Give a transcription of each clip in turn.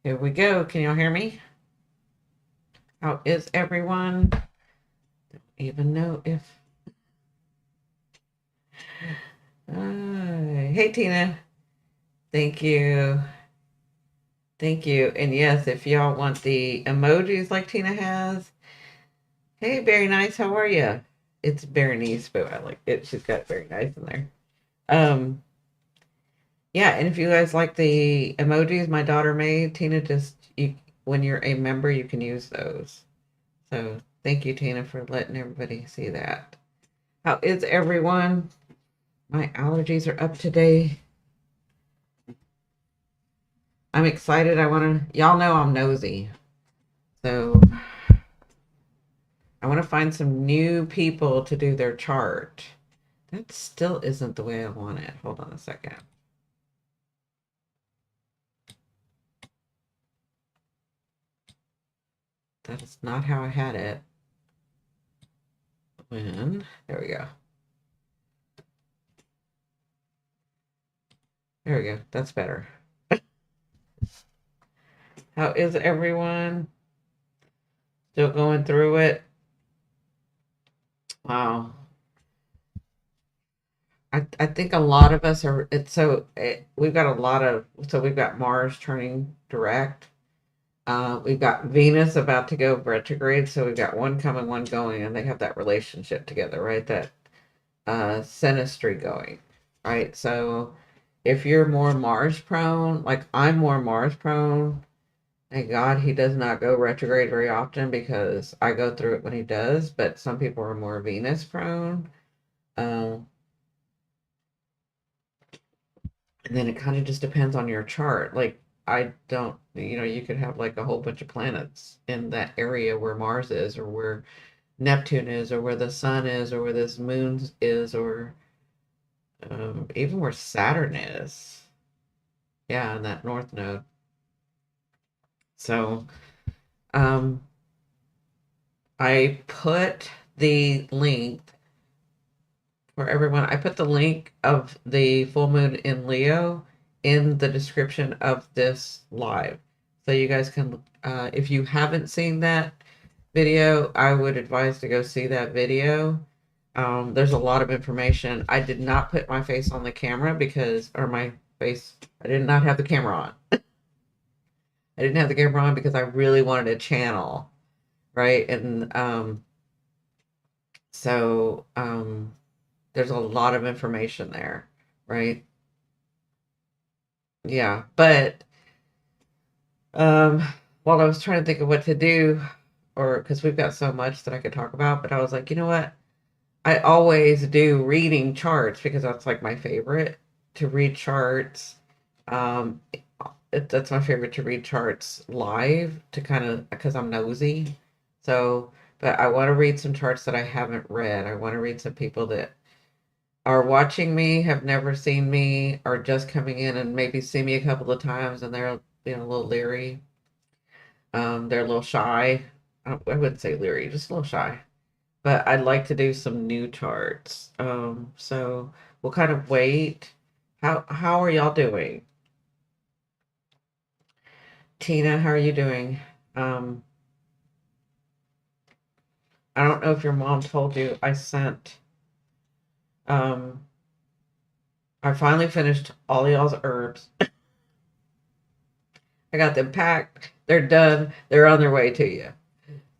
Here we go. Can y'all hear me? How is everyone? Don't even know if. Hey, Tina. Thank you. Thank you. And yes, if y'all want the emojis like Tina has. Hey, very nice. How are you? It's Berenice, but I like it. She's got very nice in there. Um, yeah, and if you guys like the emojis my daughter made, Tina, when you're a member, you can use those. So thank you, Tina, for letting everybody see that. How is everyone? My allergies are up today. I'm excited. Y'all know I'm nosy. So I want to find some new people to do their chart. That still isn't the way I want it. Hold on a second. That is not how I had it. There we go. There we go. That's better. How is everyone? Still going through it? Wow. I think a lot of us are, we've got a lot of, so we've got Mars turning direct. We've got Venus about to go retrograde, so we've got one coming, one going, and they have that relationship together, right? That synastry going, right? So if you're more Mars prone, like I'm more Mars prone, thank God he does not go retrograde very often because I go through it when he does, but some people are more Venus prone. Um, and then it kind of just depends on your chart. Like, I don't, you could have like a whole bunch of planets in that area where Mars is, or where Neptune is, or where the sun is, or where this moon is, or even where Saturn is. Yeah, in that north node. So, um, I put the link for everyone. I put the link of the full moon in Leo in the description of this live. So you guys can, if you haven't seen that video, I would advise to go see that video. There's a lot of information. I did not put my face on the camera or my face, I did not have the camera on. I didn't have the camera on because I really wanted to channel, right? And so there's a lot of information there, right? Yeah, but um, while I was trying to think of what to do, or because we've got so much that I could talk about, but I was like, you know what? I always do reading charts because that's like my favorite to read charts. Um, that's my favorite to read charts live to kind of because I'm nosy. So, but I want to read some charts that I haven't read. I want to read some people that are watching me, have never seen me, are just coming in and maybe see me a couple of times and they're, a little leery. They're a little shy. I wouldn't say leery, just a little shy. But I'd like to do some new charts. So we'll kind of wait. How are y'all doing? Tina, how are you doing? Um, I don't know if your mom told you um I finally finished all y'all's herbs. I got them packed. They're done. They're on their way to you.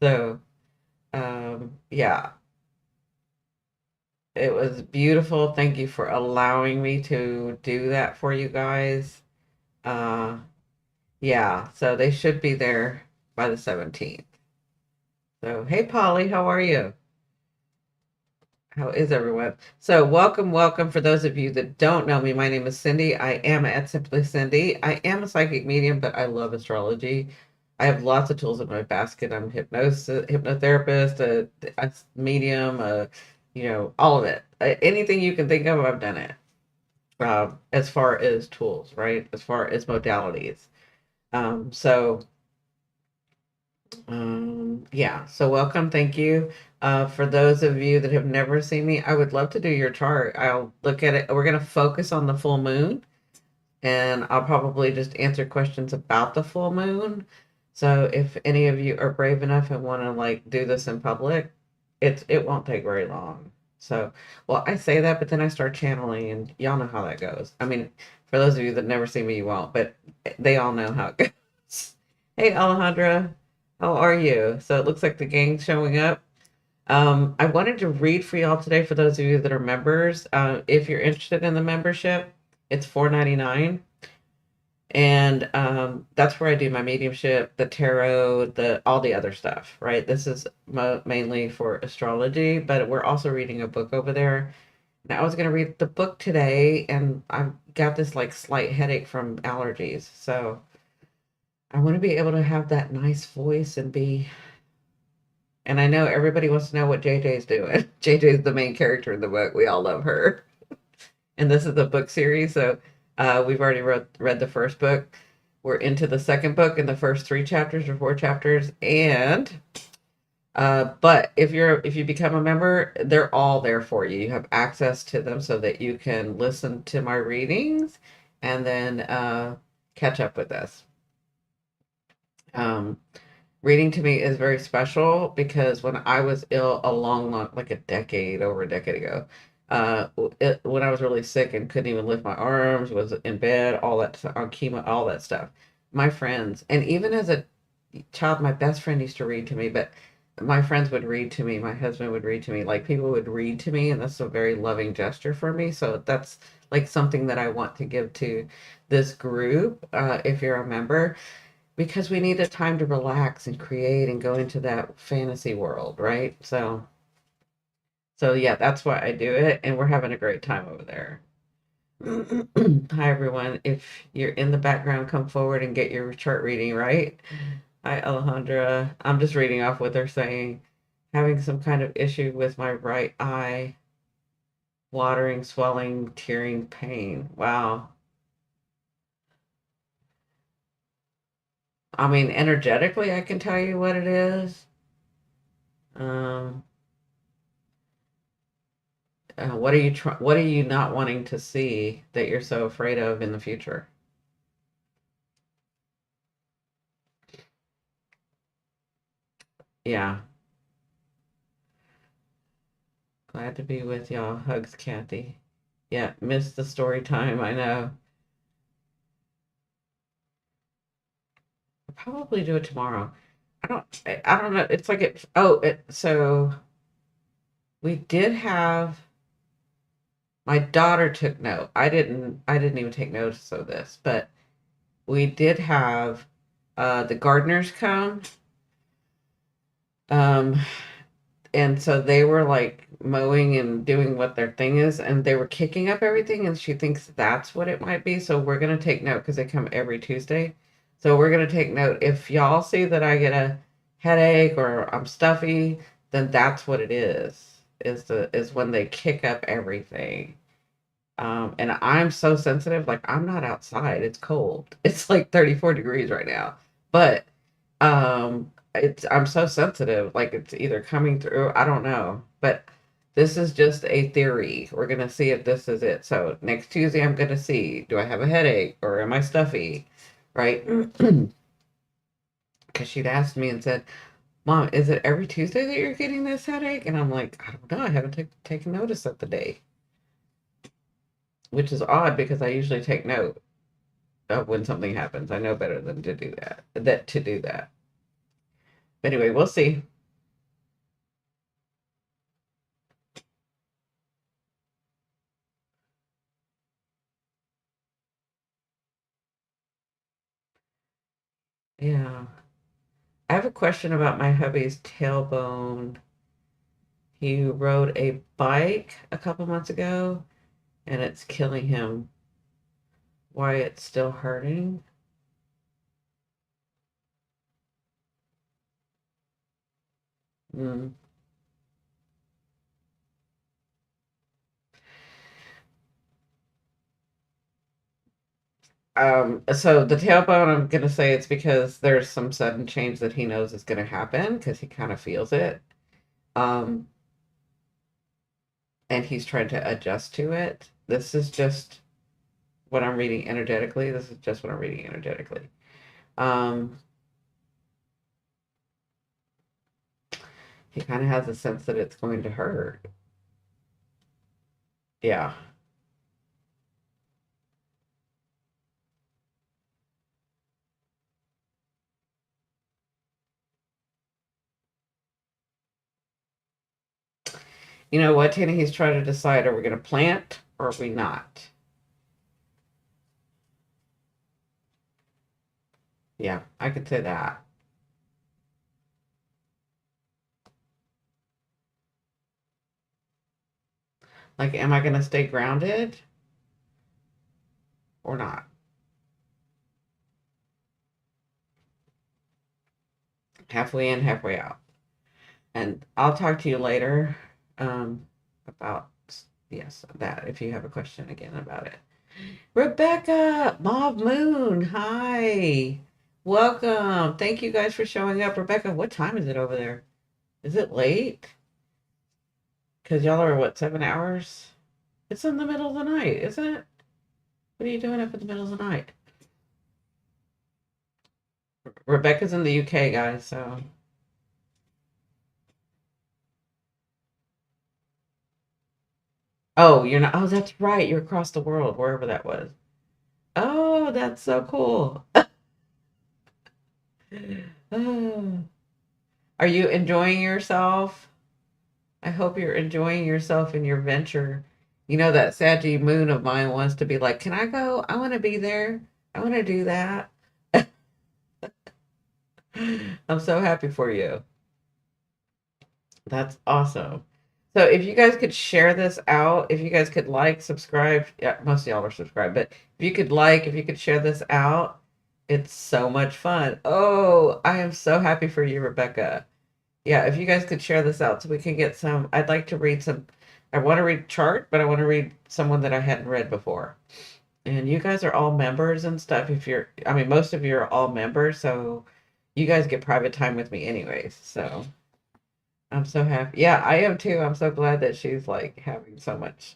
So, yeah, it was beautiful. Thank you for allowing me to do that for you guys. Uh, yeah, so they should be there by the 17th. So, hey, Polly, how are you? How is everyone? So, welcome, welcome. For those of you that don't know me, my name is Cindy. I am at Simply Cindy. I am a psychic medium, but I love astrology. I have lots of tools in my basket. I'm a hypnotherapist, a medium, all of it. Anything you can think of, I've done it. As far as tools, right? As far as modalities. So yeah, so welcome. Thank you. For those of you that have never seen me, I would love to do your chart. I'll look at it. We're going to focus on the full moon and I'll probably just answer questions about the full moon. So if any of you are brave enough and want to like do this in public, it won't take very long. So, well, I say that, but then I start channeling, and y'all know how that goes. I mean, for those of you that never see me, you won't, but they all know how it goes. Hey, Alejandra, how are you? So it looks like the gang's showing up. I wanted to read for y'all today for those of you that are members. If you're interested in the membership, it's $4.99, and that's where I do my mediumship, the tarot, the all the other stuff. Right, this is mainly for astrology, but we're also reading a book over there. Now, I was going to read the book today, and I've got this like slight headache from allergies, so I want to be able to have that nice voice and be. And I know everybody wants to know what JJ's doing. JJ's the main character in the book. We all love her. And this is the book series. So we've already read the first book. We're into the second book in the first 3 chapters or 4 chapters. And but if you become a member, they're all there for you. You have access to them so that you can listen to my readings and then catch up with us. Um, Reading to me is very special because when I was ill a long, like over a decade ago, when I was really sick and couldn't even lift my arms, was in bed, all that on chemo, all that stuff. My friends, and even as a child, my best friend used to read to me, but my friends would read to me, my husband would read to me, like people would read to me, and that's a very loving gesture for me. So that's like something that I want to give to this group, if you're a member, because we need a time to relax and create and go into that fantasy world, right? So yeah, that's why I do it, and we're having a great time over there. Hi everyone. If you're in the background, come forward and get your chart reading, right? Hi Alejandra. I'm just reading off what they're saying. Having some kind of issue with my right eye, watering, swelling, tearing, pain. Wow. I mean, energetically, I can tell you what it is. Um, what are you not wanting to see that you're so afraid of in the future? Yeah. Glad to be with y'all. Hugs, Kathy. Yeah, missed the story time. I know. I'll probably do it tomorrow. I don't know. It's like so we did have my daughter took note. I didn't even take notice of this, but we did have the gardeners come. Um and so they were like mowing and doing what their thing is, and they were kicking up everything, and she thinks that's what it might be. So we're gonna take note because they come every Tuesday. So we're gonna take note. If y'all see that I get a headache or I'm stuffy, then that's what it is when they kick up everything. And I'm so sensitive, like I'm not outside. It's cold. It's like 34 degrees right now. But it's I'm so sensitive, like it's either coming through, I don't know. But this is just a theory. We're gonna see if this is it. So next Tuesday I'm gonna see, do I have a headache or am I stuffy? Right? Because she'd asked me and said, Mom, is it every Tuesday that you're getting this headache? And I'm like, I don't know, I haven't taken notice of the day. Which is odd because I usually take note of when something happens. I know better than to do that. But anyway, we'll see. Yeah. I have a question about my hubby's tailbone. He rode a bike a couple months ago and it's killing him. Why it's still hurting? Mm. So the tailbone, I'm gonna say it's because there's some sudden change that he knows is gonna happen because he kind of feels it. Um, and he's trying to adjust to it. This is just what I'm reading energetically. This is just what I'm reading energetically. Um, he kind of has a sense that it's going to hurt. Yeah. You know what, Tina? He's trying to decide, are we going to plant or are we not? Yeah, I could say that. Like, am I going to stay grounded or not? Halfway in, halfway out. And I'll talk to you later about, yes, that if you have a question again about it. Rebecca, Mauve Moon, hi. Welcome. Thank you guys for showing up. Rebecca, what time is it over there? Is it late? Because y'all are, what, 7 hours? It's in the middle of the night, isn't it? What are you doing up in the middle of the night? Rebecca's in the UK, guys, so. Oh, you're not. Oh, that's right. You're across the world, wherever that was. Oh, that's so cool. Oh. Are you enjoying yourself? I hope you're enjoying yourself in your venture. You know, that Saggy moon of mine wants to be like, can I go? I want to be there. I want to do that. I'm so happy for you. That's awesome. So if you guys could share this out, if you guys could like, subscribe, yeah, most of y'all are subscribed, but if you could like, if you could share this out, it's so much fun. Oh, I am so happy for you, Rebecca. Yeah, if you guys could share this out so we can get some, I'd like to read some, I want to read chart, but I want to read someone that I hadn't read before. And you guys are all members and stuff. If you're, I mean, most of you are all members, so you guys get private time with me anyways. So I'm so happy. Yeah, I am too. I'm so glad that she's like having so much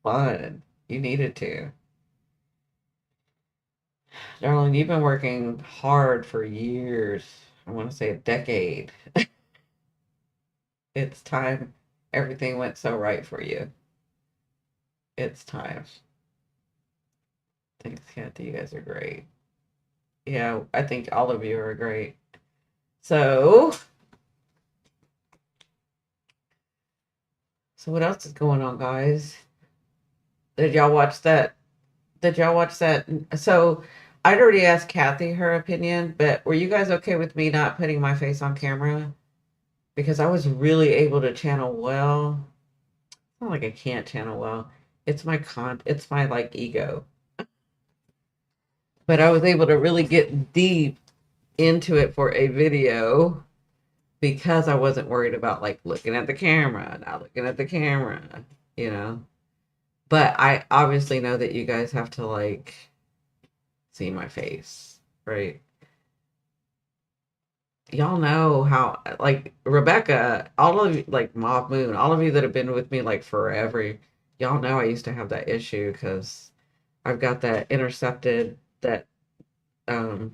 fun. You needed to. Darling, you've been working hard for years. I want to say a decade. It's time everything went so right for you. It's time. Thanks, Kathy. You guys are great. Yeah, I think all of you are great. So, so what else is going on, guys? Did y'all watch that? Did y'all watch that? So, I'd already asked Kathy her opinion, but were you guys okay with me not putting my face on camera? Because I was really able to channel well. It's not like I can't channel well. It's my like ego. But I was able to really get deep into it for a video because I wasn't worried about like looking at the camera, not looking at the camera, you know. But I obviously know that you guys have to like see my face, right? Y'all know how like Rebecca, all of you like Mob Moon, all of you that have been with me like forever, y'all know I used to have that issue because I've got that intercepted that um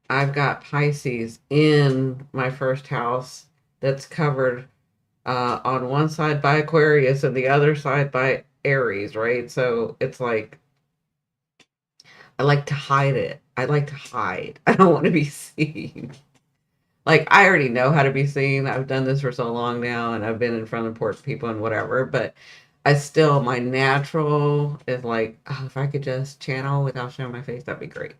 I've got Pisces in my first house that's covered on one side by Aquarius and the other side by Aries, right? So it's like I like to hide it. I like to hide. I don't want to be seen. Like I already know how to be seen. I've done this for so long now and I've been in front of important people and whatever, but I still my natural is like, oh, if I could just channel without showing my face, that'd be great.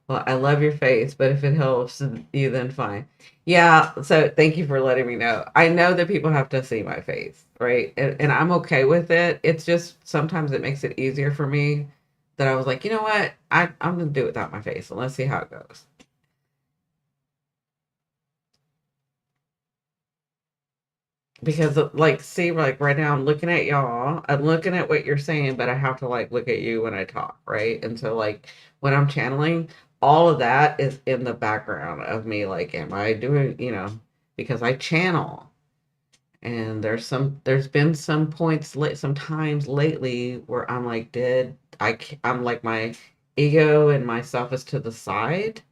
Well, I love your face, but if it helps you, then fine. Yeah, so thank you for letting me know. I know that people have to see my face, right? And I'm okay with it. It's just sometimes it makes it easier for me that I was like, you know what? I'm gonna do it without my face and let's see how it goes. Because like, see, like right now I'm looking at y'all, I'm looking at what you're saying, but I have to like look at you when I talk, right? And so like when I'm channeling, all of that is in the background of me, like, am I doing, because I channel And there's been some points some times lately where I'm like, I'm like, my ego and myself is to the side,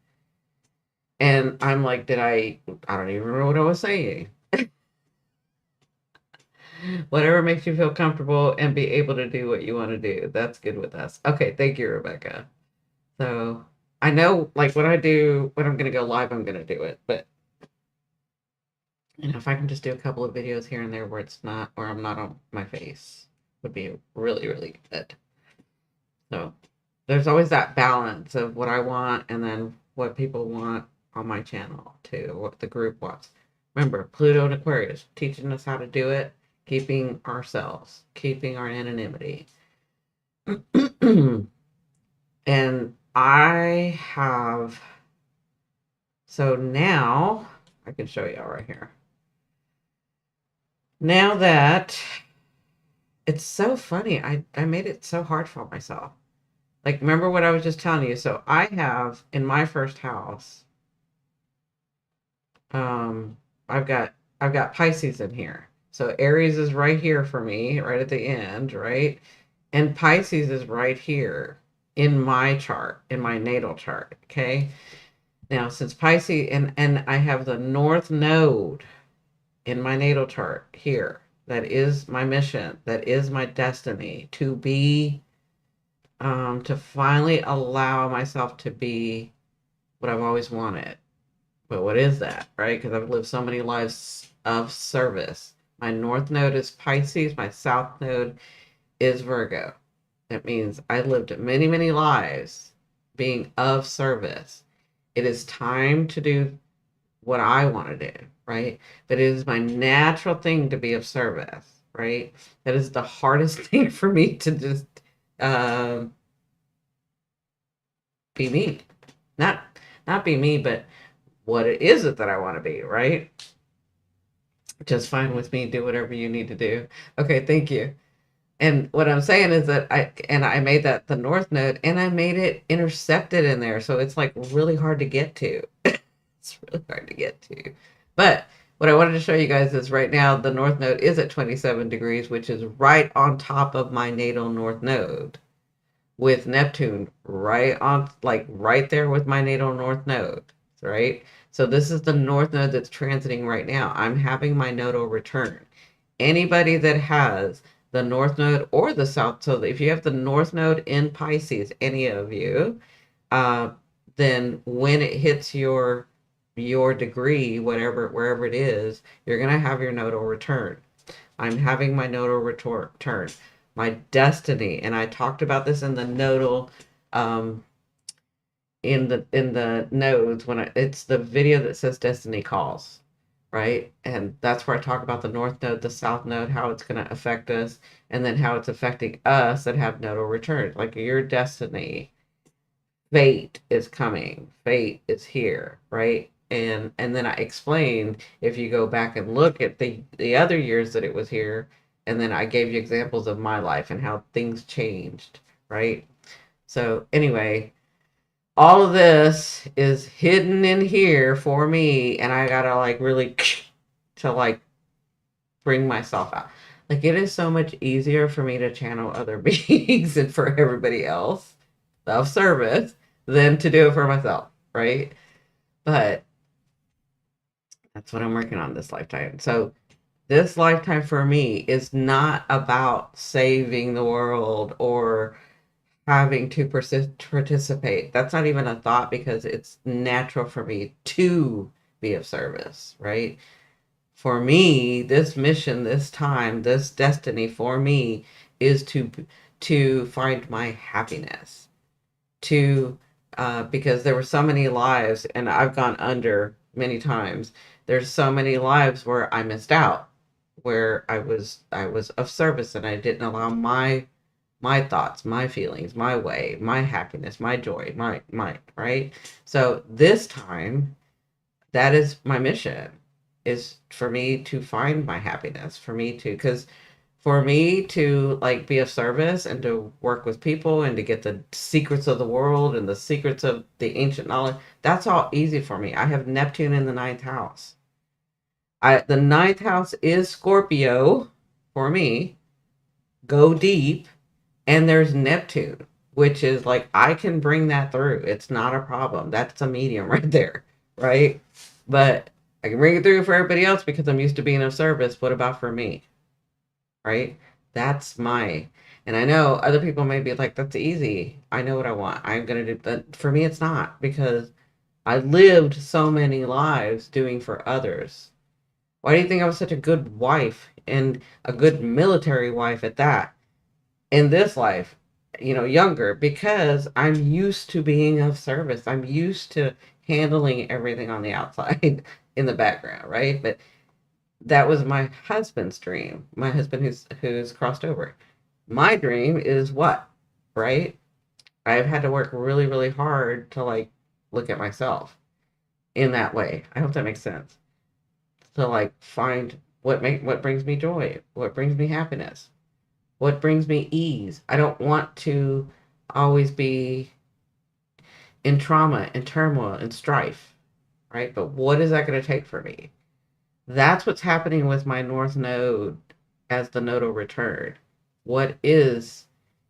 and I'm like, I don't even know what I was saying. Whatever makes you feel comfortable and be able to do what you want to do. That's good with us. Okay, thank you, Rebecca. So I know, like, when I'm gonna go live, I'm gonna do it. But if I can just do a couple of videos here and there where I'm not on my face, would be really, really good. So there's always that balance of what I want and then what people want on my channel too, what the group wants. Remember, Pluto and Aquarius teaching us how to do it, keeping ourselves, keeping our anonymity. And I have, so now I can show y'all right here. Now that it's so funny, I made it so hard for myself. Like, remember what I was just telling you? So I have in my first house, um, I've got I've got Pisces in here. So Aries is right here for me, right at the end, right? And Pisces is right here in my chart, in my natal chart. Okay. Now, since Pisces and I have the North Node in my natal chart here, that is my mission, that is my destiny to be, to finally allow myself to be what I've always wanted. But what is that, right? Because I've lived so many lives of service. My North Node is Pisces, my South Node is Virgo. That means I lived many, many lives being of service. It is time to do what I want to do, right? But it is my natural thing to be of service, right? That is the hardest thing for me to just um, be me. Not not be me, but what it is it that I want to be, right? Just fine with me. Do whatever you need to do. Okay, thank you. And what I'm saying is that I made that the North Node and I made it intersected in there. So it's like really hard to get to. It's really hard to get to. But what I wanted to show you guys is right now the North Node is at 27 degrees, which is right on top of my natal North Node, with Neptune right on, like right there with my natal North Node, right? So this is the North Node that's transiting right now. I'm having my nodal return. Anybody that has the North Node or the South, so if you have the North Node in Pisces, any of you, uh, then when it hits your degree, whatever, wherever it is, you're gonna have your nodal return. I'm having my nodal return, my destiny, and I talked about this in the nodal, um, in the nodes when it's the video that says Destiny Calls, right? And that's where I talk about the North Node, the South Node, how it's going to affect us, and then how it's affecting us that have nodal returns. Like your destiny, fate is coming, fate is here, right? And then I explained, if you go back and look at the other years that it was here, and then I gave you examples of my life and how things changed, right? So anyway, all of this is hidden in here for me, and I gotta like really to like bring myself out. Like, it is so much easier for me to channel other beings and for everybody else of service than to do it for myself, right? But that's what I'm working on this lifetime. So this lifetime for me is not about saving the world or having to participate. That's not even a thought, because it's natural for me to be of service, right? For me, this mission, this time, this destiny for me is to find my happiness. To Because there were so many lives, and I've gone under many times. There's so many lives where I missed out, where I was of service and I didn't allow my thoughts, my feelings, my way, my happiness, my joy, my right. So this time, that is my mission, is for me to find my happiness, for me to, because for me to like be of service and to work with people and to get the secrets of the world and the secrets of the ancient knowledge, that's all easy for me. I have Neptune in the ninth house. The ninth house is Scorpio for me. Go deep. And there's Neptune, which is like I can bring that through. It's not a problem. That's a medium right there, right? But I can bring it through for everybody else because I'm used to being of service. What about for me? Right? That's my, and I know other people may be like, that's easy. I know what I want. I'm gonna do that. For me, it's not because I lived so many lives doing for others. Why do you think I was such a good wife and a good military wife at that in this life? Younger, because I'm used to being of service. I'm used to handling everything on the outside in the background, right? But that was my husband's dream. My husband who's crossed over. My dream is what? Right? I've had to work really, really hard to like look at myself in that way. I hope that makes sense. To like find what brings me joy, what brings me happiness, what brings me ease. I don't want to always be in trauma and turmoil and strife, right? But what is that going to take for me? That's what's happening with my North Node as the nodal return. What is,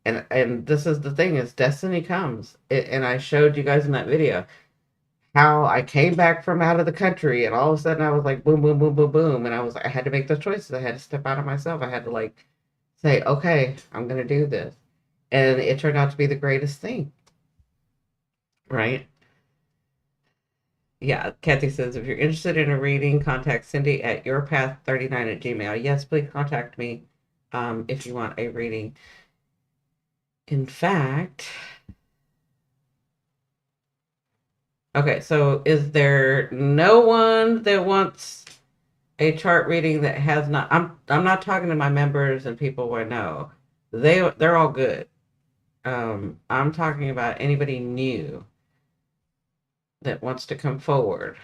and this is the thing, is destiny comes. And I showed you guys in that video how I came back from out of the country and all of a sudden I was like boom, boom, boom, boom, boom. And I had to make those choices. I had to step out of myself. I had to like say, okay, I'm going to do this. And it turned out to be the greatest thing, right? Yeah, Kathy says, if you're interested in a reading, contact Cindy at yourpath39 at gmail. Yes, please contact me if you want a reading. In fact, okay, so is there no one that wants a chart reading that has not? I'm not talking to my members and people who I know. They're all good. I'm talking about anybody new that wants to come forward.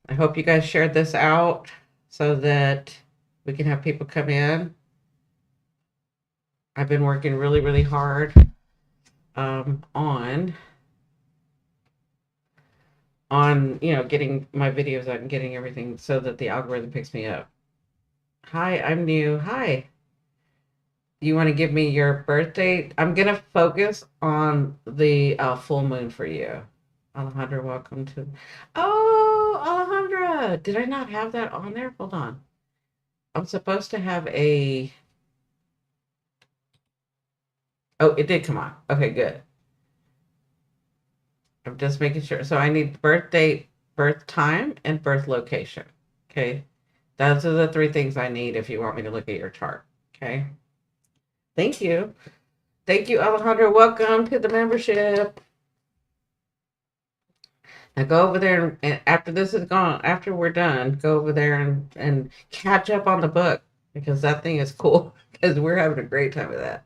I hope you guys shared this out so that we can have people come in. I've been working really, really hard on getting my videos out and getting everything so that the algorithm picks me up. Hi, I'm new. Hi. You want to give me your birth date? I'm gonna focus on the full moon for you. Alejandra, welcome to. Oh, Alejandra, did I not have that on there? Hold on. I'm supposed to have a. Oh, it did come on. Okay, good. I'm just making sure. So I need birth date, birth time, and birth location. Okay. Those are the three things I need if you want me to look at your chart. Okay. Thank you. Thank you, Alejandro. Welcome to the membership. Now go over there and after this is gone, after we're done, go over there and catch up on the book because that thing is cool because we're having a great time with that.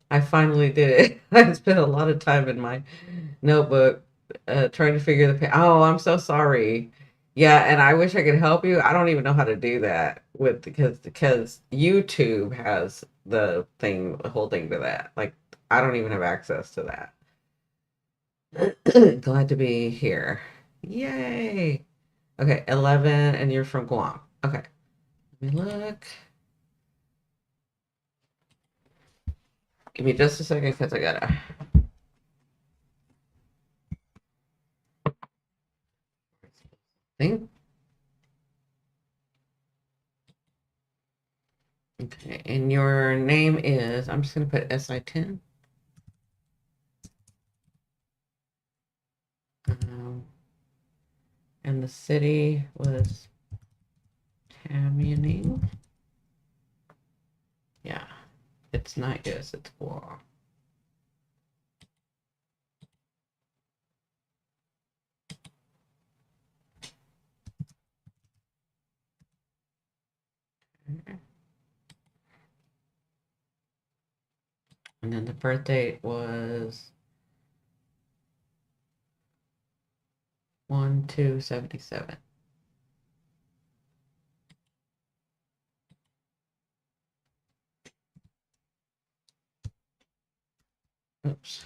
I finally did it. I spent a lot of time in my notebook trying to figure oh, I'm so sorry. Yeah, and I wish I could help you. I don't even know how to do that with because YouTube has the whole thing to that. Like I don't even have access to that. Glad to be here. Yay. Okay, 11 and you're from Guam. Okay. Let me look. Give me just a second because I gotta think. Okay, and your name is, I'm just going to put SI10. And the city was Tamuning. Yeah, it's not yes, it's Guam. And then the birth date was 1/2/77. Oops.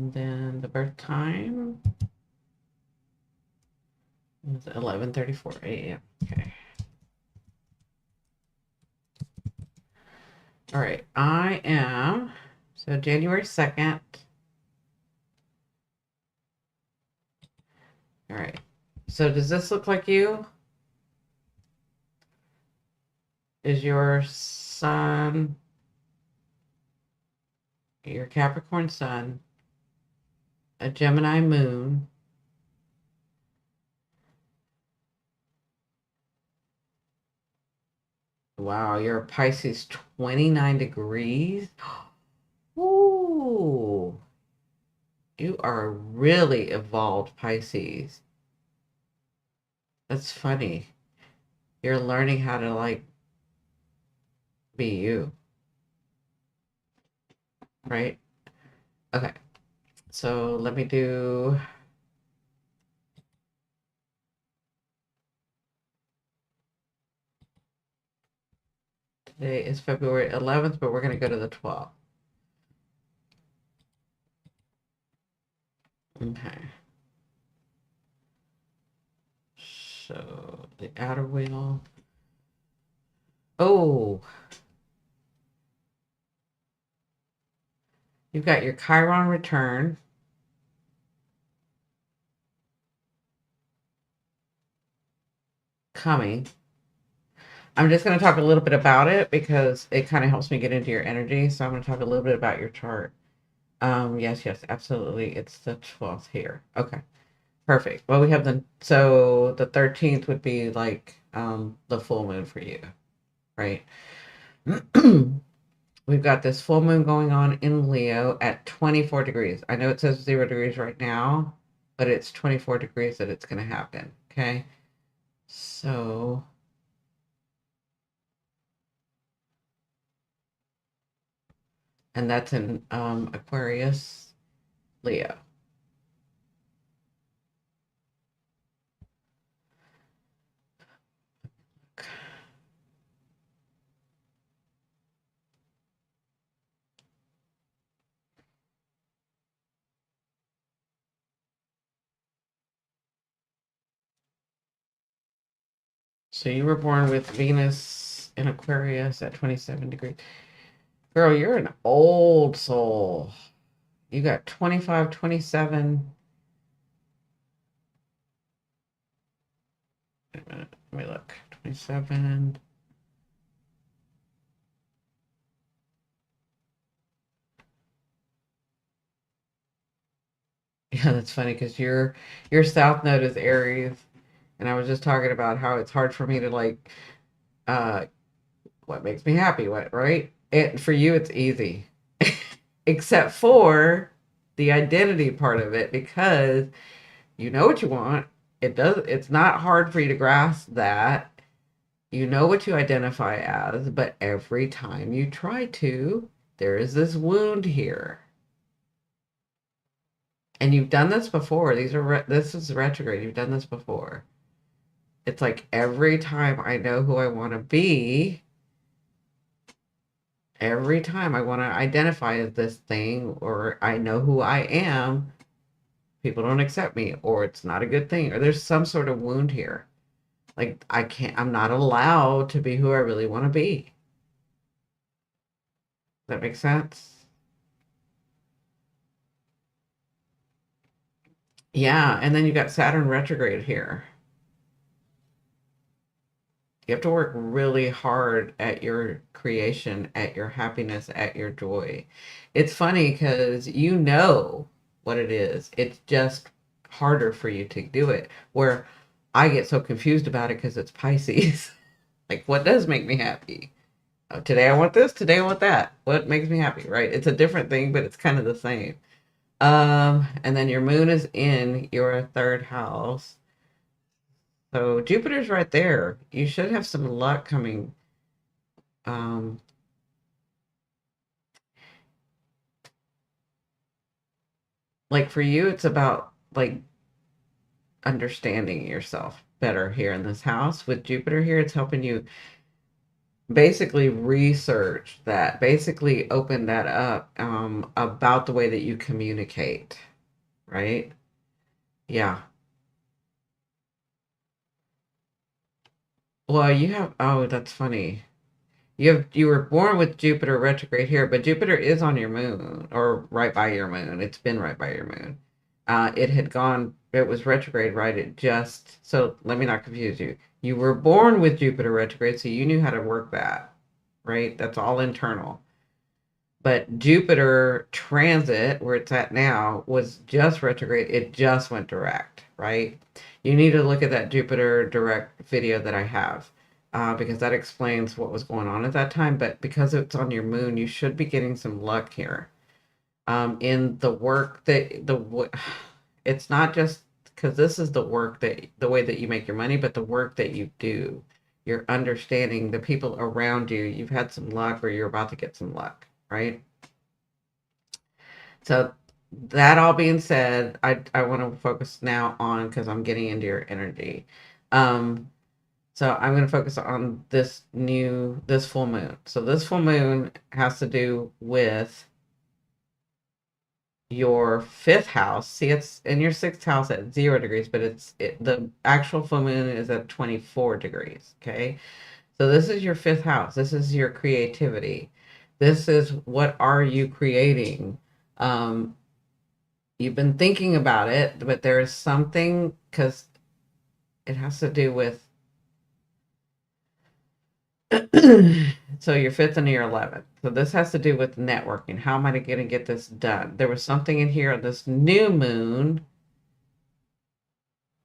And then the birth time is 11:34 a.m. Okay. All right. I am, so January 2nd. All right. So does this look like you? Is your sun, your Capricorn sun, a Gemini moon? Wow, you're a Pisces 29 degrees. Ooh, you are a really evolved Pisces. That's funny. You're learning how to like be you, right? Okay, so let me do. Today is February 11th, but we're going to go to the 12th. Okay. So the outer wheel. Oh, you've got your Chiron return coming. I'm just going to talk a little bit about it because it kind of helps me get into your energy. So I'm going to talk a little bit about your chart. Yes, yes, absolutely. It's the 12th here. Okay, perfect. Well, we have so the 13th would be like the full moon for you, right? We've got this full moon going on in Leo at 24 degrees. I know it says 0 degrees right now, but it's 24 degrees that it's going to happen. Okay. So, and that's in Aquarius, Leo. So you were born with Venus in Aquarius at 27 degrees. Girl, you're an old soul. You got 25, 27. Wait a minute. Let me look. 27. Yeah, that's funny because your south node is Aries, and I was just talking about how it's hard for me to like uh what makes me happy, what, right? And for you it's easy. Except for the identity part of it because you know what you want. It's not hard for you to grasp that. You know what you identify as, but every time you try to, there is this wound here. And you've done this before. This is retrograde. You've done this before. It's like every time I know who I want to be, every time I want to identify as this thing, or I know who I am, people don't accept me, or it's not a good thing, or there's some sort of wound here. Like I'm not allowed to be who I really want to be. That makes sense? Yeah, and then you got Saturn retrograde here. You have to work really hard at your creation, at your happiness, at your joy. It's funny because you know what it is. It's just harder for you to do it. Where I get so confused about it because it's Pisces. Like, what does make me happy? Oh, today I want this, today I want that. What makes me happy, right? It's a different thing, but it's kind of the same. And then your moon is in your third house. So Jupiter's right there. You should have some luck coming. Um, like for you, it's about like understanding yourself better here in this house. With Jupiter here, it's helping you basically research that, basically open that up about the way that you communicate, right? Yeah. Well, you have, oh, that's funny. You were born with Jupiter retrograde here, but Jupiter is on your moon or right by your moon. It's been right by your moon. It was retrograde, right? It just, so let me not confuse you. You were born with Jupiter retrograde, so you knew how to work that, right? That's all internal. But Jupiter transit, where it's at now, was just retrograde. It just went direct, right? You need to look at that Jupiter direct video that I have, because that explains what was going on at that time. But because it's on your moon, you should be getting some luck here. In the work that it's not just because this is the work that the way that you make your money, but the work that you do, you're understanding the people around you. You've had some luck, or you're about to get some luck, right? So that all being said, I want to focus now on, because I'm getting into your energy. Um, so I'm going to focus on this full moon. So this full moon has to do with your fifth house. See, it's in your sixth house at 0 degrees, but the actual full moon is at 24 degrees. Okay. So this is your fifth house. This is your creativity. This is what are you creating? Um, you've been thinking about it, but there is something, because it has to do with so your fifth and your 11th. So this has to do with networking. How am I going to get this done? There was something in here on this new moon.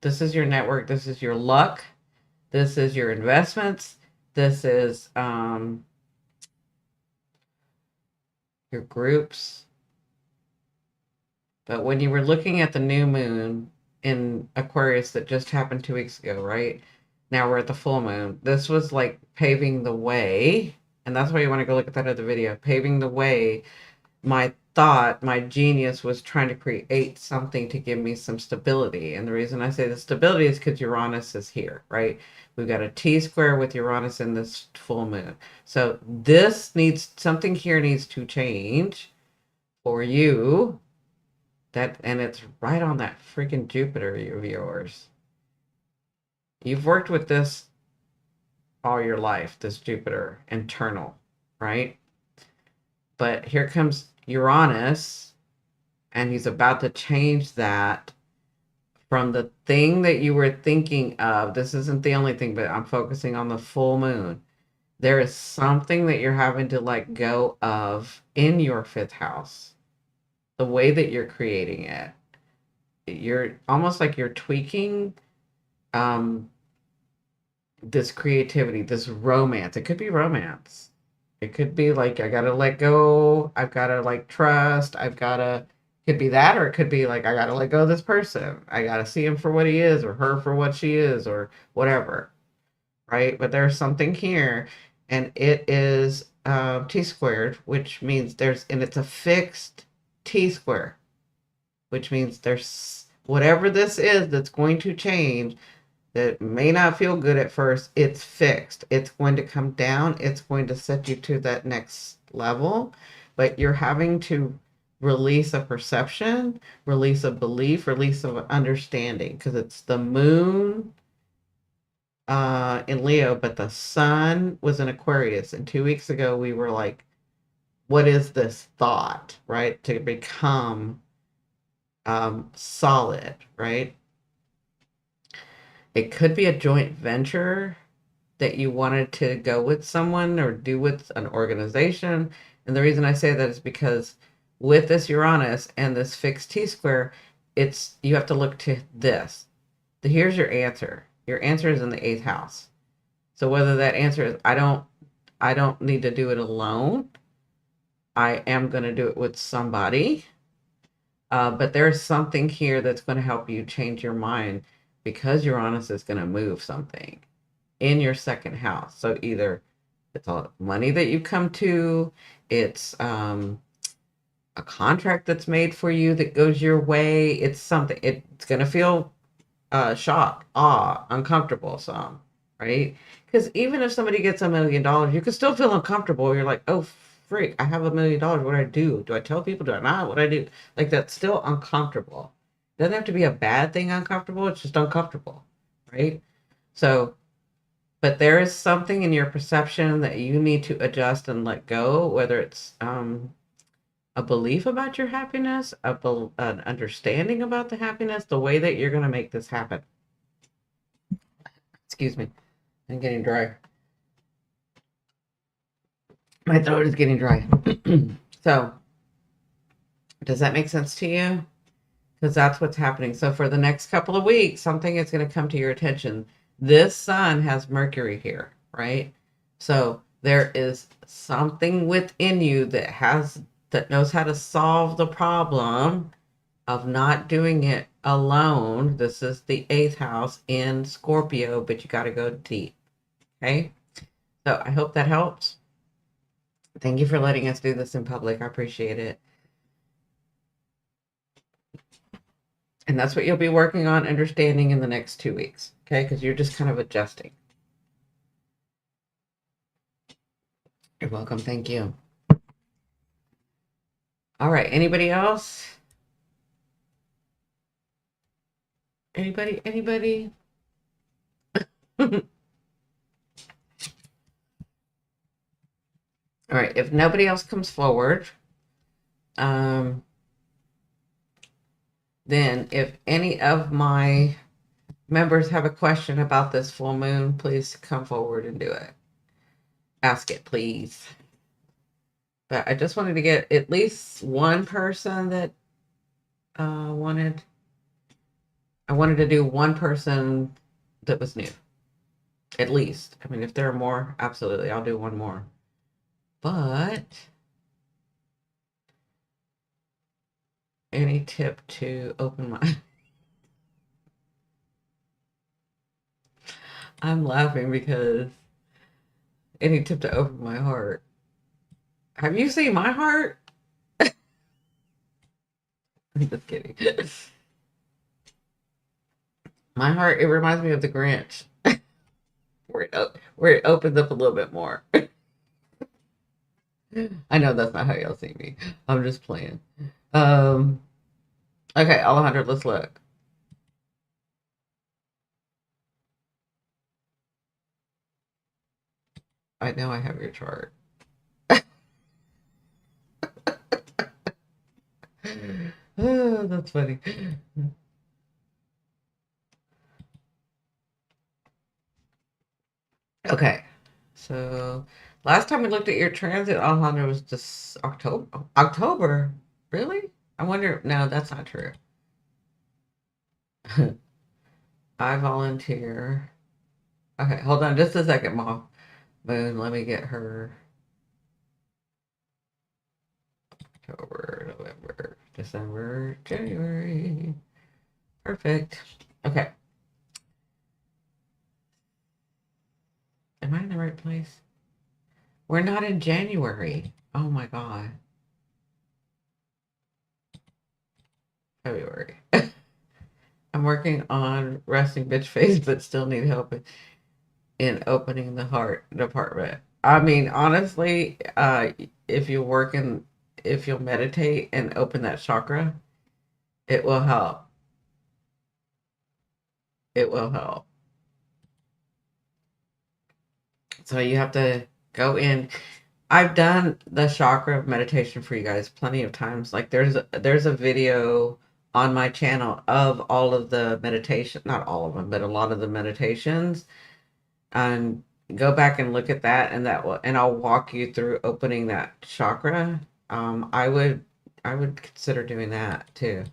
This is your network. This is your luck. This is your investments. This is your groups. But when you were looking at the new moon in Aquarius that just happened 2 weeks ago, right? Now we're at the full moon. This was like paving the way. And that's why you want to go look at that other video. Paving the way. My genius was trying to create something to give me some stability. And the reason I say the stability is because Uranus is here, right? We've got a T square with Uranus in this full moon. So something here needs to change for you. And it's right on that freaking Jupiter of yours. You've worked with this all your life, this Jupiter internal, right? But here comes Uranus, and he's about to change that from the thing that you were thinking of. This isn't the only thing, but I'm focusing on the full moon. There is something that you're having to let go of in your fifth house, the way that you're creating it. You're almost like you're tweaking um, this creativity, this romance. It could be romance. It could be like, I gotta let go. I've gotta like trust. Could be that, or it could be like, I gotta let go of this person. I gotta see him for what he is, or her for what she is, or whatever. Right? But there's something here, and it is T squared, which means and it's a fixed T square, which means there's whatever this is that's going to change that may not feel good at first, it's fixed. It's going to come down. It's going to set you to that next level. But you're having to release a perception, release a belief, release of understanding, because it's the moon in Leo, but the sun was in Aquarius. And 2 weeks ago, we were like, what is this thought, right? To become solid, right? It could be a joint venture that you wanted to go with someone or do with an organization. And the reason I say that is because with this Uranus and this fixed T square, you have to look to this. Here's your answer. Your answer is in the eighth house. So whether that answer is I don't need to do it alone. I am going to do it with somebody. But there's something here that's going to help you change your mind, because Uranus is going to move something in your second house. So either it's all money that you come to, it's a contract that's made for you that goes your way. It's something, it's going to feel shock, awe, uncomfortable, some, right? Because even if somebody gets $1 million, you could still feel uncomfortable. You're like, oh, freak, I have $1 million. What do I do? Do I tell people? Do I not? What do I do? Like, that's still uncomfortable. It doesn't have to be a bad thing uncomfortable. It's just uncomfortable, right? So, but there is something in your perception that you need to adjust and let go, whether it's a belief about your happiness, an understanding about the happiness, the way that you're going to make this happen. Excuse me, I'm getting dry. My throat is getting dry. So, does that make sense to you? Because that's what's happening. So, for the next couple of weeks, something is going to come to your attention. This sun has Mercury here, right? So, there is something within you that knows how to solve the problem of not doing it alone. This is the 8th house in Scorpio, but you got to go deep. Okay. So I hope that helps. Thank you for letting us do this in public. I appreciate it. And that's what you'll be working on understanding in the next 2 weeks. Okay. Because you're just kind of adjusting. You're welcome. Thank you. All right. Anybody else? Anybody? All right. If nobody else comes forward, then if any of my members have a question about this full moon, please come forward and do it. Ask it, please. But I just wanted to get at least one person that wanted. I wanted to do one person that was new. At least. I mean, if there are more, absolutely, I'll do one more. But any tip to open my... I'm laughing because any tip to open my heart. Have you seen my heart? I'm just kidding. My heart, it reminds me of the Grinch. where it opens up a little bit more. I know that's not how y'all see me. I'm just playing. Okay, Alejandro, let's look. I know I have your chart. Oh, that's funny. Okay, so last time we looked at your transit, Alejandro, was just October. October? Really? I wonder. No, that's not true. I volunteer. Okay, hold on just a second, Mom. Moon, let me get her. October, November, December, January. Perfect. Okay. Am I in the right place? We're not in January. Oh my God. February. I'm working on resting bitch face, but still need help in opening the heart department. I mean, honestly, if you work in, if you'll meditate and open that chakra, it will help. It will help. So you have to go in. I've done the chakra meditation for you guys plenty of times. Like there's a video on my channel of all of the meditation, not all of them, but a lot of the meditations. And go back and look at that, and I'll walk you through opening that chakra. I would consider doing that too.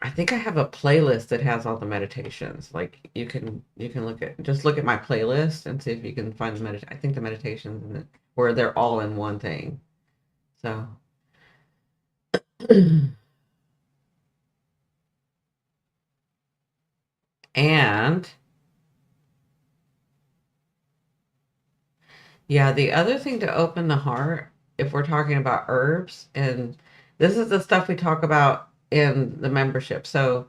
I think I have a playlist that has all the meditations. Like you can look at my playlist and see if you can find I think the meditations in it where they're all in one thing. So and yeah, the other thing to open the heart, if we're talking about herbs, and this is the stuff we talk about in the membership. So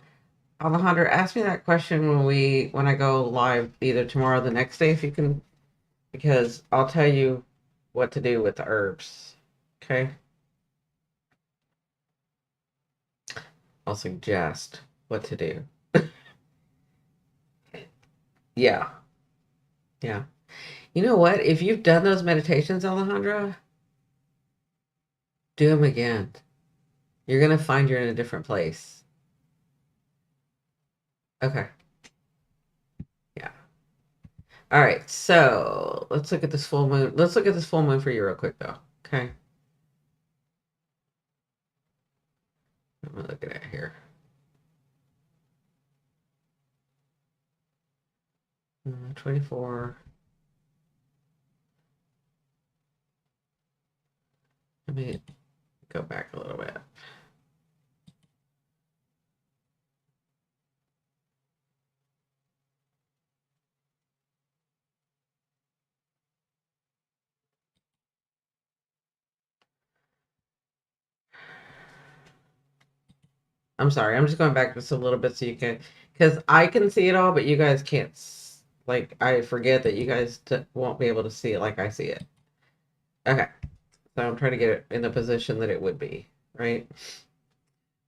Alejandra, ask me that question when I go live either tomorrow or the next day if you can, because I'll tell you what to do with the herbs. Okay? I'll suggest what to do. Yeah. Yeah. You know what? If you've done those meditations, Alejandra, do them again. You're going to find you're in a different place. Okay. Yeah. All right. So let's look at this full moon. Let's look at this full moon for you real quick, though. Okay. I'm going to look at it here. 24. Let me go back a little bit. I'm sorry. I'm just going back just a little bit so you can, because I can see it all, but you guys can't. Like, I forget that you guys won't be able to see it like I see it. Okay. So I'm trying to get it in the position that it would be, right?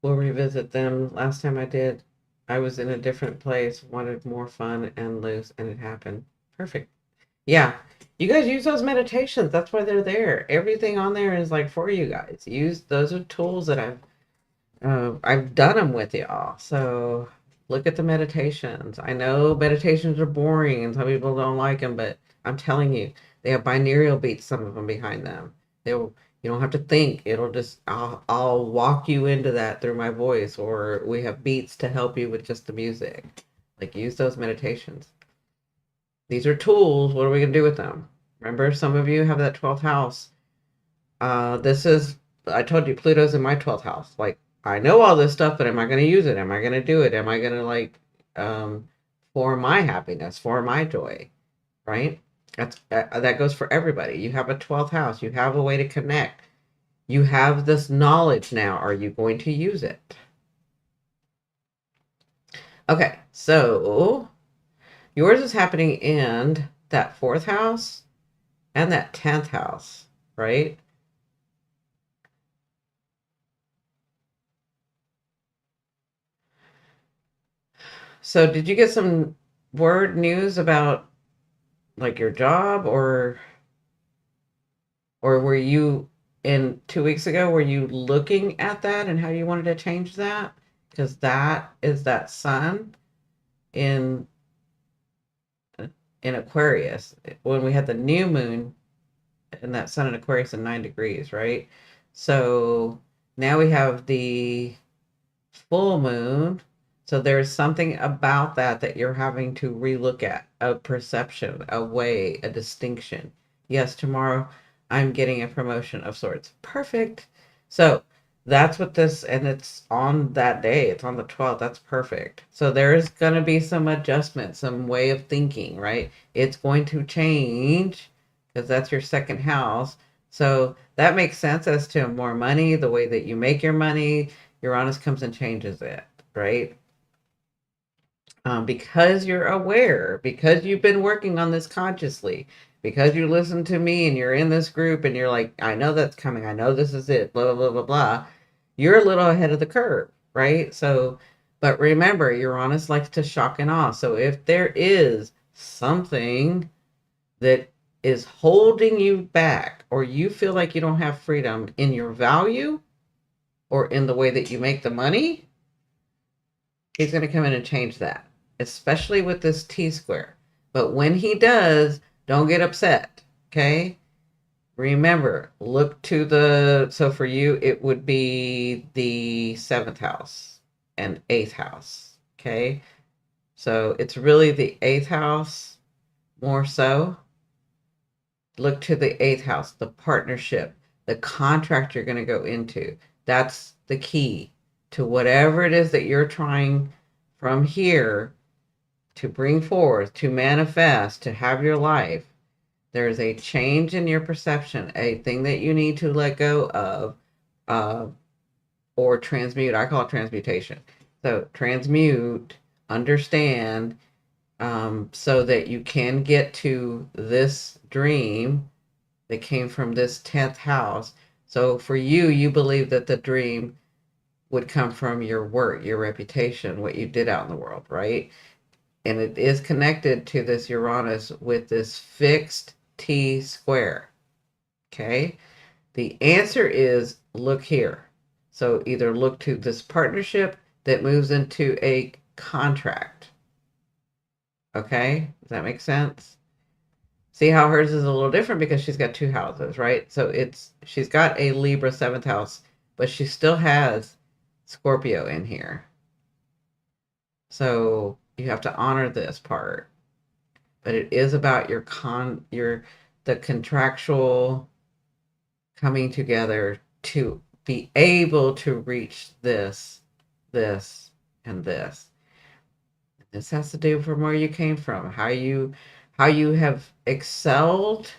We'll revisit them. Last time I did, I was in a different place, wanted more fun and loose, and it happened. Perfect. Yeah. You guys use those meditations. That's why they're there. Everything on there is like for you guys. Use those are tools that I've done them with y'all. So look at the meditations. I know meditations are boring and some people don't like them, but I'm telling you, they have binaural beats, some of them behind them. They'll You don't have to think. It'll just I'll walk you into that through my voice, or we have beats to help you with just the music. Like use those meditations. These are tools. What are we gonna do with them? Remember, some of you have that 12th house. This is, I told you, Pluto's in my 12th house. Like, I know all this stuff, but am I going to use it? Am I going to do it? Am I going to, like, for my happiness, for my joy, right? That goes for everybody. You have a 12th house. You have a way to connect. You have this knowledge now. Are you going to use it? Okay, so yours is happening in that 4th house and that 10th house, right? So did you get some word news about like your job, or were you in 2 weeks ago, were you looking at that and how you wanted to change that? Because that is that sun in in Aquarius. When we had the new moon and that sun in Aquarius in 9 degrees, right? So now we have the full moon. So there's something about that that you're having to relook at, a perception, a way, a distinction. Yes, tomorrow I'm getting a promotion of sorts. Perfect. So that's what this, and it's on that day, it's on the 12th. That's perfect. So there is going to be some adjustment, some way of thinking, right? It's going to change because that's your second house. So that makes sense as to more money, the way that you make your money. Uranus comes and changes it, right? Because you're aware, because you've been working on this consciously, because you listen to me and you're in this group and you're like, I know that's coming, I know this is it, blah, blah, blah, blah, blah. You're a little ahead of the curve, right? So, but remember, Uranus likes to shock and awe. So if there is something that is holding you back, or you feel like you don't have freedom in your value or in the way that you make the money, he's going to come in and change that, especially with this T square. But when he does, don't get upset. Okay. Remember, look to the, so for you, it would be the 7th house and 8th house. Okay. So it's really the 8th house more so. Look to the 8th house, the partnership, the contract you're going to go into. That's the key to whatever it is that you're trying from here to bring forth, to manifest, to have your life. There's a change in your perception, a thing that you need to let go of, uh, or transmute. I call it transmutation. So transmute, understand, so that you can get to this dream that came from this 10th house. So for you, you believe that the dream would come from your work, your reputation, what you did out in the world, right? And it is connected to this Uranus with this fixed T square. Okay. The answer is look here. So either look to this partnership that moves into a contract. Okay. Does that make sense? See how hers is a little different because she's got two houses, right? So she's got a Libra seventh house, but she still has Scorpio in here. So you have to honor this part. But it is about the contractual coming together to be able to reach this, and this. This has to do from where you came from, how you have excelled.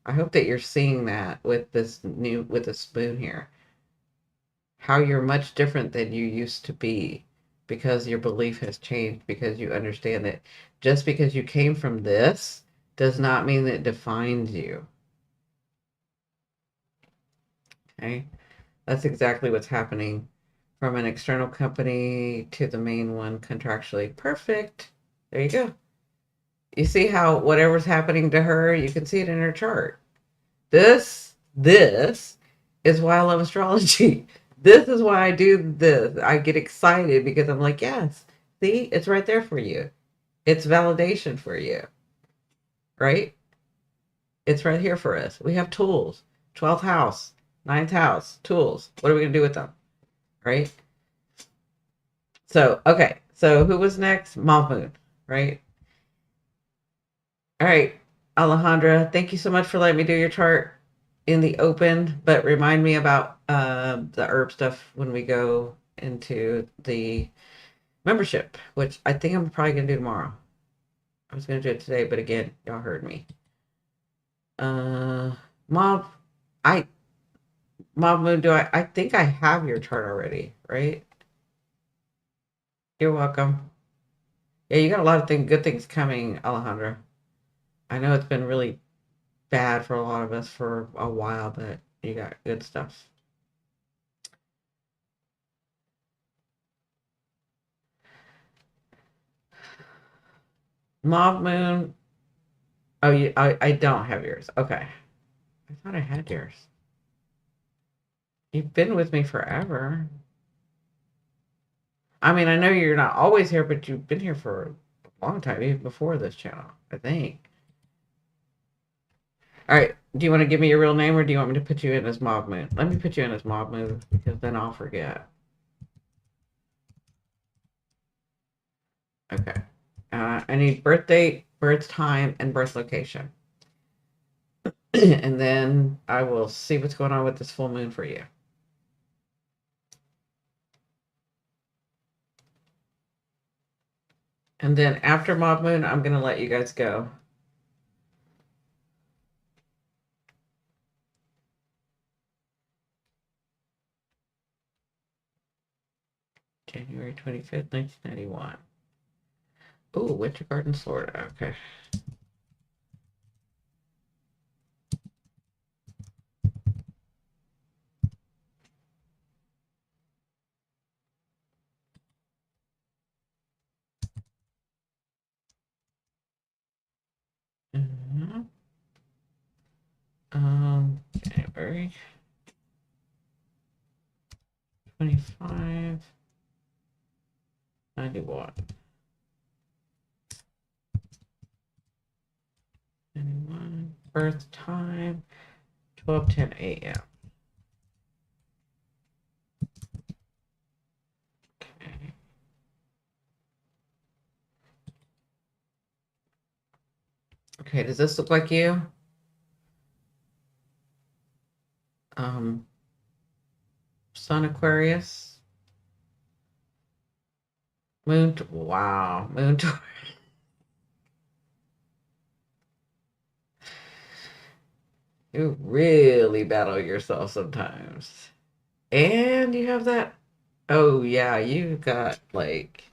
I hope that you're seeing that with the spoon here. How you're much different than you used to be because your belief has changed, because you understand that just because you came from this does not mean that it defines you. Okay? That's exactly what's happening from an external company to the main one contractually. Perfect. There you go. You see how whatever's happening to her, you can see it in her chart. This is why I love astrology. This is why I do this. I get excited because I'm like, yes, see, it's right there for you. It's validation for you, right? It's right here for us. We have tools. 12th house, ninth house, tools. What are we going to do with them? Right? So, okay. So, who was next? Mom Moon, right? All right. Alejandra, thank you so much for letting me do your chart in the open, but remind me about the herb stuff when we go into the membership, which I think I'm probably going to do tomorrow. I was going to do it today, but again, y'all heard me. Mom, I Mom Moon, I think I have your chart already, right? You're welcome. Yeah, you got a lot of good things coming, Alejandra. I know it's been really bad for a lot of us for a while, but you got good stuff. Mob Moon. Oh, I don't have yours. Okay. I thought I had yours. You've been with me forever. I mean, I know you're not always here, but you've been here for a long time, even before this channel, I think. All right. Do you want to give me your real name or do you want me to put you in as Mob Moon? Let me put you in as Mob Moon because then I'll forget. Okay. I need birth date, birth time, and birth location. And then I will see what's going on with this full moon for you. And then after Mob Moon, I'm going to let you guys go. January 25th, 1991. Oh, Winter Garden, Florida. Okay. Mhm. January 25, 91. 91. Birth time 12:10 a.m. Okay. Okay, does this look like you? Um, Sun Aquarius. Wow. Moon Taurus. You really battle yourself sometimes. And you have that Oh yeah, you got like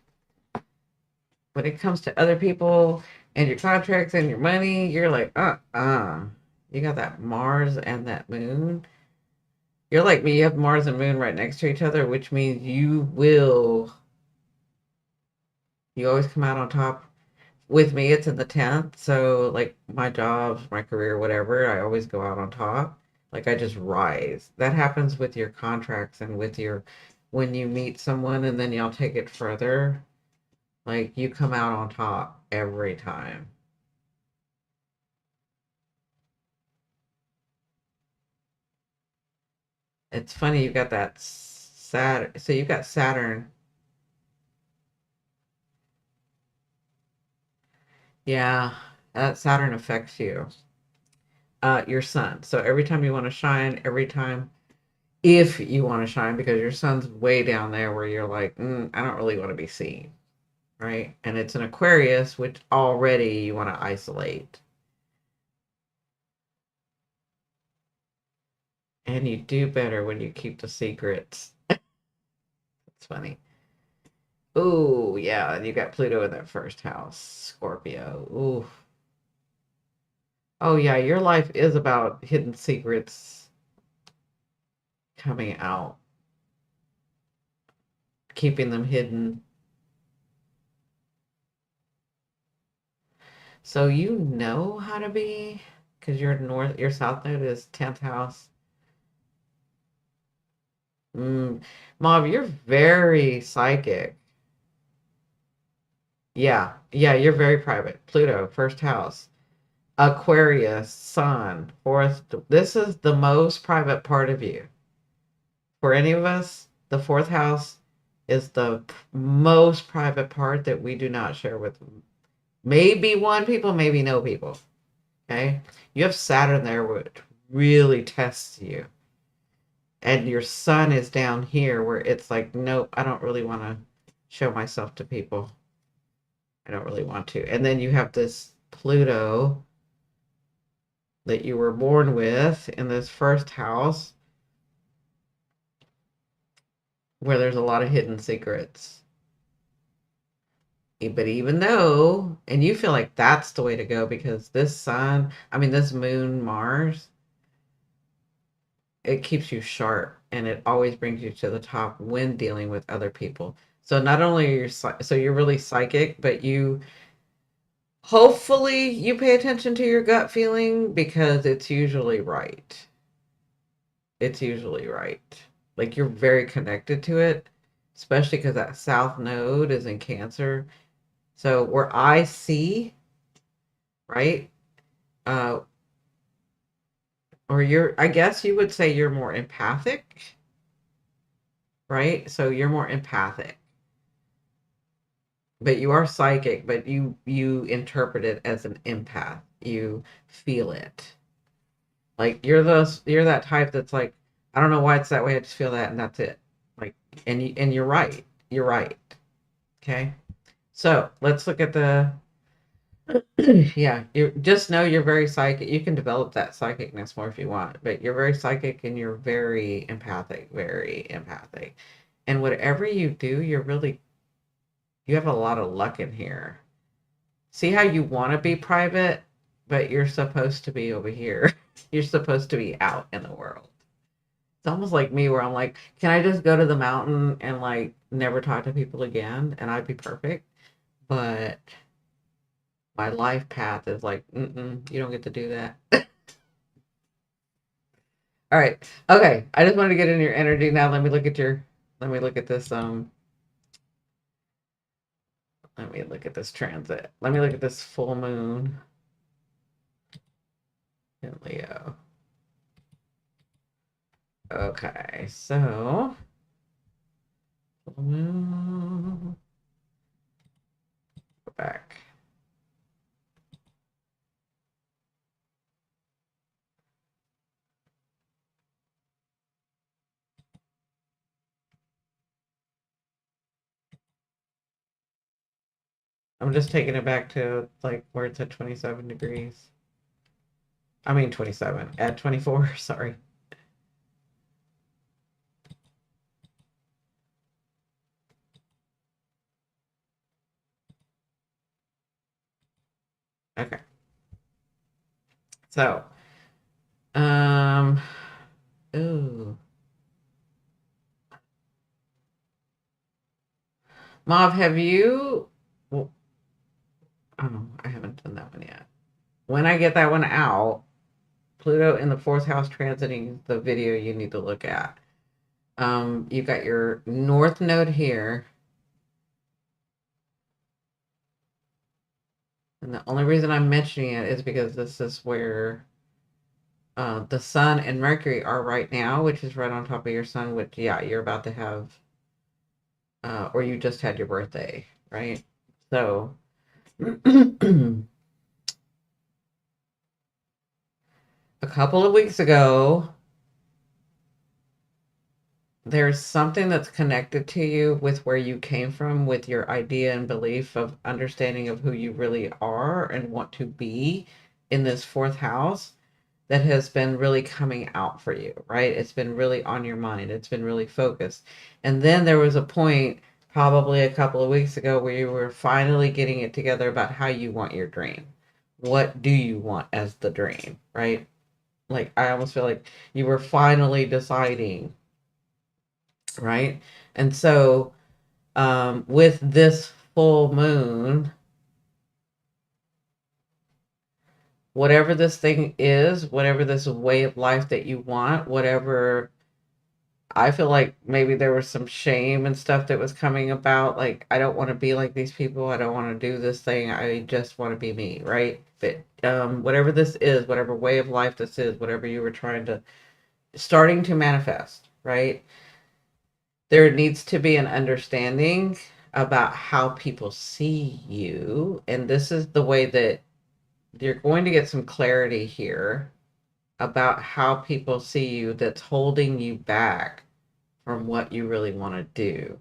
when it comes to other people and your contracts and your money, you're like, You got that Mars and that moon. You're like me, you have Mars and moon right next to each other, which means you always come out on top. With me, it's in the 10th. So, like, my jobs, my career, whatever, I always go out on top. Like, I just rise. That happens with your contracts and with when you meet someone and then y'all take it further. Like, you come out on top every time. It's funny, you got that Saturn. So, you got Saturn. Yeah, that Saturn affects you, your sun. So, every time you want to shine, every time if you want to shine because your sun's way down there where you're like, I don't really want to be seen, right? And it's an Aquarius, which already you want to isolate. And you do better when you keep the secrets. It's funny. Oh, yeah. And you got Pluto in that first house, Scorpio. Ooh. Oh, yeah. Your life is about hidden secrets coming out, keeping them hidden. So you know how to be, because your south node is 10th house. Mom, you're very psychic. Yeah, yeah, you're very private. Pluto, first house. Aquarius, Sun, fourth. This is the most private part of you. For any of us, the fourth house is the most private part that we do not share with maybe one people, maybe no people. Okay. You have Saturn there, which really tests you. And your sun is down here where it's like, nope, I don't really want to show myself to people. I don't really want to. And then you have this Pluto that you were born with in this first house where there's a lot of hidden secrets. But even though, and you feel like that's the way to go because this moon, Mars, it keeps you sharp and it always brings you to the top when dealing with other people. So not only are you, so you're really psychic, but hopefully you pay attention to your gut feeling because it's usually right. It's usually right. Like you're very connected to it, especially because that south node is in Cancer. So where I see, right? Uh, I guess you would say you're more empathic, right? So you're more empathic, but you are psychic, but you interpret it as an empath. You feel it. Like you're that type that's like, I don't know why it's that way. I just feel that, and that's it. Like, and you're right. You're right. Okay. So let's look at the. Yeah, you just know you're very psychic. You can develop that psychicness more if you want, but you're very psychic and you're very empathic, very empathic. And whatever you do, you have a lot of luck in here. See how you want to be private, but you're supposed to be over here. You're supposed to be out in the world. It's almost like me where I'm like, can I just go to the mountain and like never talk to people again and I'd be perfect? But my life path is like, you don't get to do that. All right. Okay. I just wanted to get in your energy. Now let me look at this. Let me look at this transit. Let me look at this full moon in Leo. Okay. So, full moon, go back. I'm just taking it back to like where it's at 27 degrees. I mean 27 at 24. Sorry. Okay. So, um, ooh. Mav, have you? Well, oh, I haven't done that one yet. When I get that one out, Pluto in the fourth house transiting the video you need to look at. You've got your north node here. And the only reason I'm mentioning it is because this is where the sun and Mercury are right now, which is right on top of your sun, which, yeah, you're about to have, or you just had your birthday, right? So, a couple of weeks ago, there's something that's connected to you with where you came from, with your idea and belief of understanding of who you really are and want to be in this fourth house that has been really coming out for you, right? It's been really on your mind. It's been really focused. And then there was a point probably a couple of weeks ago where you were finally getting it together about how you want your dream. What do you want as the dream, right? Like, I almost feel like you were finally deciding, right? And so, with this full moon, whatever this thing is, whatever this way of life that you want, whatever, I feel like maybe there was some shame and stuff that was coming about. Like, I don't want to be like these people. I don't want to do this thing. I just want to be me, right? But whatever this is, whatever way of life this is, whatever you were starting to manifest, right? There needs to be an understanding about how people see you. And this is the way that you're going to get some clarity here about how people see you that's holding you back from what you really want to do.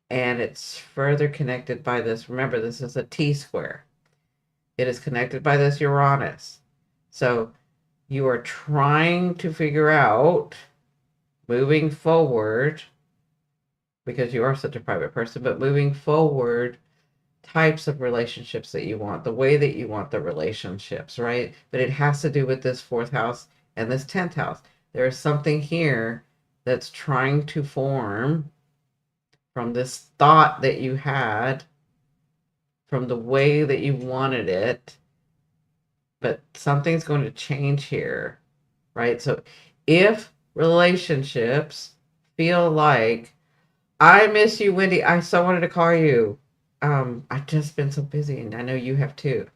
And it's further connected by this. Remember, this is a T square. It is connected by this Uranus. So you are trying to figure out, moving forward, because you are such a private person, but moving forward, types of relationships that you want, the way that you want the relationships, right? But it has to do with this fourth house and this 10th house. There is something here that's trying to form from this thought that you had, from the way that you wanted it, but something's going to change here, right? So if relationships feel like, I miss you, Wendy, I so wanted to call you. I've just been so busy, and I know you have too.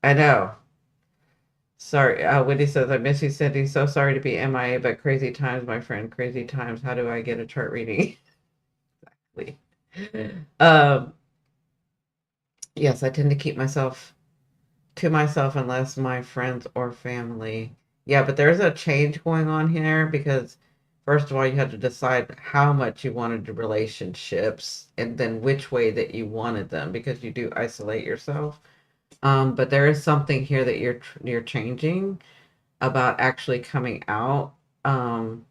I know. Sorry, Wendy says, I miss you, Cindy. So sorry to be MIA, but crazy times, my friend. Crazy times. How do I get a chart reading? um, yes, I tend to keep myself to myself unless my friends or family. Yeah, but there's a change going on here because, first of all, you had to decide how much you wanted the relationships and then which way that you wanted them, because you do isolate yourself. But there is something here that you're changing about actually coming out, having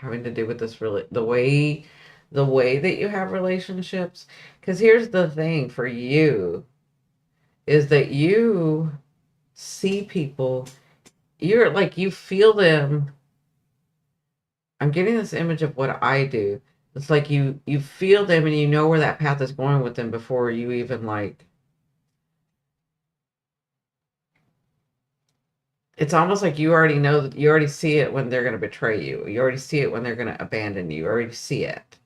to do with this, really the way that you have relationships. Because here's the thing for you, is that you see people, you're like, you feel them. I'm getting this image of what I do. It's like you feel them and you know where that path is going with them before you even, like, it's almost like you already know that you already see it when they're going to betray you. You already see it when they're going to abandon you. You already see it.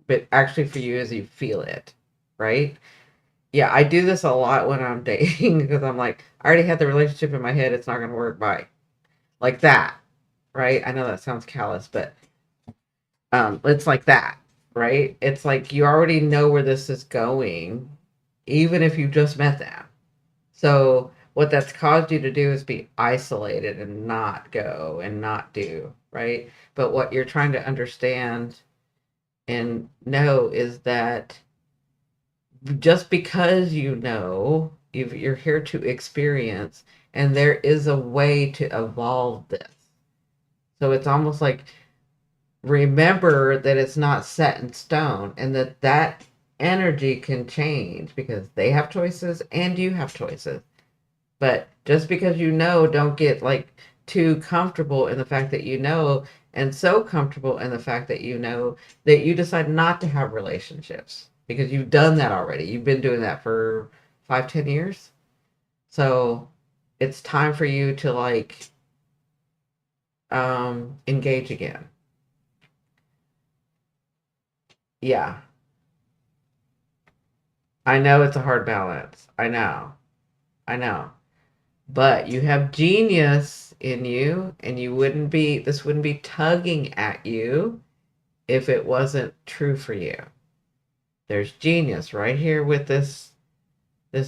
But actually for you is you feel it, right? Yeah, I do this a lot when I'm dating because I'm like, I already had the relationship in my head. It's not going to work. Bye. Like that, right? I know that sounds callous, but it's like that, right? It's like you already know where this is going, even if you just met them. So what that's caused you to do is be isolated and not go and not do, right? But what you're trying to understand and know is that just because you know, you're here to experience, and there is a way to evolve this. So it's almost like, remember that it's not set in stone, and that energy can change because they have choices and you have choices. But just because you know, don't get like too comfortable in the fact that you know, and so comfortable in the fact that you know that you decide not to have relationships because you've done that already. You've been doing that for 5, 10 years. So it's time for you to like engage again. Yeah. I know it's a hard balance. I know. I know. But you have genius in you, and this wouldn't be tugging at you if it wasn't true for you. There's genius right here with this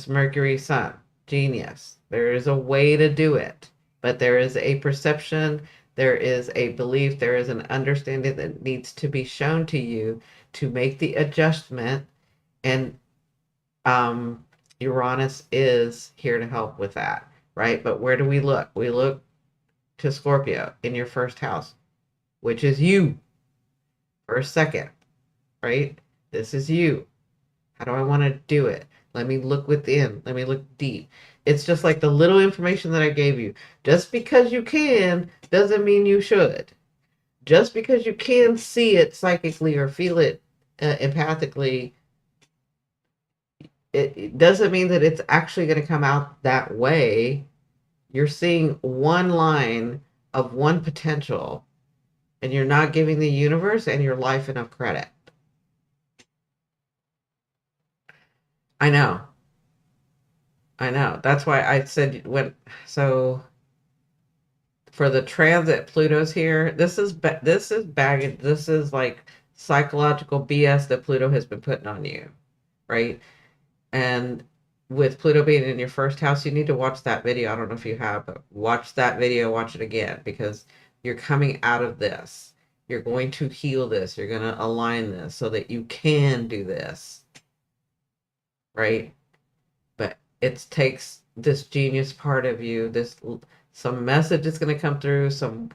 Mercury Sun. Genius. There is a way to do it, but there is a perception, there is a belief, there is an understanding that needs to be shown to you to make the adjustment. And Uranus is here to help with that, right? But where do we look? We look to Scorpio in your first house, which is you, first, second, right? This is you. How do I want to do it? Let me look within. Let me look deep. It's just like the little information that I gave you. Just because you can doesn't mean you should. Just because you can see it psychically or feel it empathically, it doesn't mean that it's actually going to come out that way. You're seeing one line of one potential, and you're not giving the universe and your life enough credit. I know. I know. That's why I said so for the transit Pluto's here. This is baggage. This is like psychological BS that Pluto has been putting on you, right? And with Pluto being in your first house, you need to watch that video. I don't know if you have, but watch that video, watch it again, because you're coming out of this. You're going to heal this. You're going to align this so that you can do this, right? But it takes this genius part of you. Some message is going to come through. Some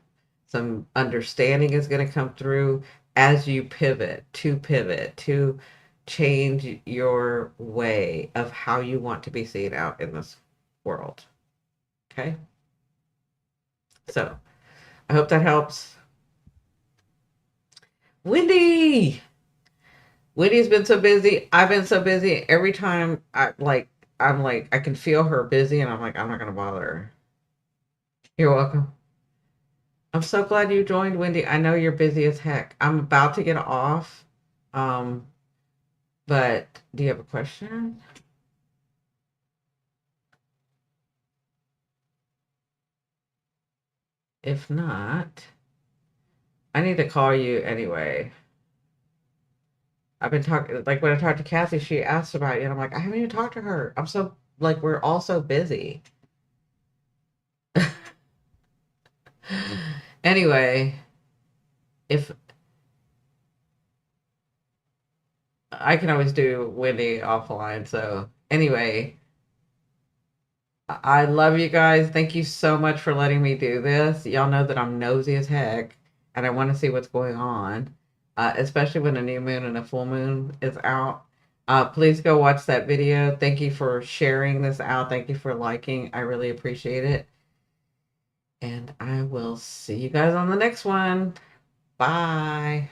understanding is going to come through as you pivot to change your way of how you want to be seen out in this world. Okay? So, I hope that helps. Wendy! Wendy's been so busy. I've been so busy. Every time I'm like, I can feel her busy, and I'm like, I'm not going to bother her. You're welcome. I'm so glad you joined, Wendy. I know you're busy as heck. I'm about to get off. Um, but do you have a question? If not, I need to call you anyway. I've been talking, like when I talked to Kathy, she asked about you, and I'm like, I haven't even talked to her. I'm so, like, we're all so busy. Anyway, if I can always do Wendy offline. So, anyway, I love you guys. Thank you so much for letting me do this. Y'all know that I'm nosy as heck and I want to see what's going on, especially when a new moon and a full moon is out. Please go watch that video. Thank you for sharing this out. Thank you for liking. I really appreciate it. And I will see you guys on the next one. Bye.